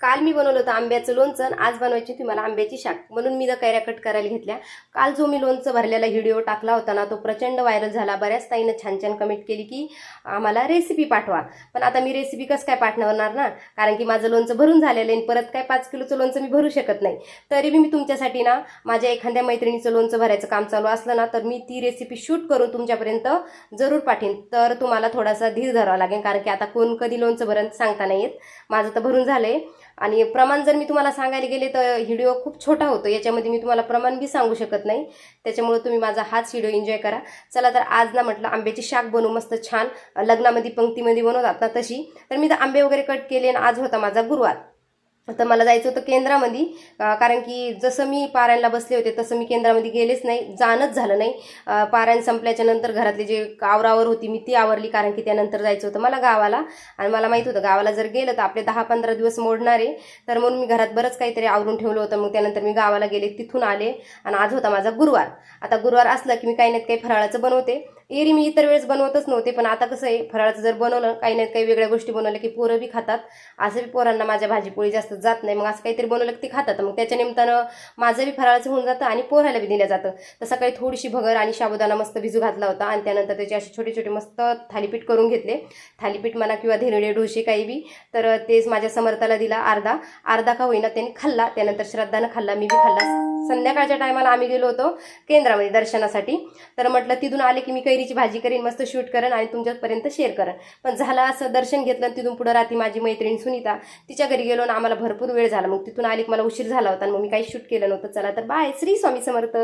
काल मी बनवलं होतं आंब्याचं लोणचं आणि आज बनवायची होती मला आंब्याची शाक, म्हणून मी कैऱ्या कट करायला घेतल्या. काल जो मी लोणचं भरलेला व्हिडिओ टाकला होता ना, तो प्रचंड व्हायरल झाला. बऱ्याच ताईनं छान छान कमेंट केली की आम्हाला रेसिपी पाठवा. पण आता मी रेसिपी कसं काय पाठवणार ना, कारण की माझं लोणचं भरून झालेलं आहे. परत काय 5 किलोचं लोणचं मी भरू शकत नाही. तरी मी तुमच्यासाठी ना, माझ्या एखाद्या मैत्रिणीचं लोणचं भरायचं काम चालू असलं ना, तर मी ती रेसिपी शूट करून तुमच्यापर्यंत जरूर पाठवीन. तर तुम्हाला थोडासा धीर धरावा लागेल, कारण की आता कोण कधी लोणचं भरण सांगता नाही येत. माझं तर भरून झालंय. आणि प्रमाण जर मी तुम्हाला सांगायला गेले तर व्हिडिओ खूप छोटा होतो, याच्यामध्ये मी तुम्हाला प्रमाण बी सांगू शकत नाही. त्याच्यामुळे तुम्ही माझा हाच व्हिडिओ एन्जॉय करा. चला तर आज ना म्हटलं आंब्याची शाक बनवू, मस्त छान लग्नामध्ये पंक्तीमध्ये बनवतात ना तशी. तर मी तर आंबे वगैरे कट केले आणि आज होता माझा गुरुवार. तर मला जायचं होतं केंद्रामध्ये, कारण की जसं मी पारायणला बसले होते तसं मी केंद्रामध्ये गेलेच नाही, जाणंच झालं नाही. पारायण संपल्याच्या नंतर घरातली जे आवरावर होती मी ती आवरली, कारण की त्यानंतर जायचं होतं मला गावाला. आणि मला माहीत होतं गावाला जर गेलं तर आपले 10-15 दिवस मोडणारे, तर म्हणून मी घरात बरंच काहीतरी आवरून ठेवलं होतं. मग त्यानंतर मी गावाला गेले, तिथून आले आणि आज होता माझा गुरुवार. आता गुरुवार असलं की मी काही नाही काही फराळाचं बनवते. एरी मी इतर वेळेस बनवतच नव्हते, पण आता कसं आहे, फराळाचं जर बनवलं काही नाही काही वेगळ्या गोष्टी बनवल्या की पोरं बी खातात. असं बी पोरांना माझ्या भाजीपोळी जास्त जात नाही, मग असं काहीतरी बनवलं की ते खातात. मग त्याच्या निमित्तानं माझं बी फराळाचं होऊन जातं आणि पोराला बी दिलं जातं. तर सकाळी थोडीशी भगर आणि साबुदाणा मस्त भिजू घातला होता आणि त्यानंतर त्याचे असे छोटे छोटे मस्त थालीपीठ करून घेतले. थालीपीठ म्हणा किंवा धिरडे डोसे काही बी. तर तेच माझ्या समर्थाला दिला अर्धा अर्धा का होईना त्याने खाल्ला. त्यानंतर श्रद्धानं खाल्ला, मी बी खाल्ला. संध्याकाळच्या टायमाला आम्ही गेलो होतो केंद्रामध्ये दर्शनासाठी. तर म्हटलं तिथून आले की मी कैरीची भाजी करेन, मस्त शूट करेन आणि तुमच्यापर्यंत शेअर करेन. पण झालं असं, दर्शन घेतलं तिथून पुढे रात्री माझी मैत्रीण सुनीता तिच्या घरी गेलो आणि आम्हाला भरपूर वेळ झाला. मग तिथून आली की मला उशीर झाला होता आणि मग मी काही शूट केलं नव्हतं. चला तर बाय, श्री स्वामी समर्थ.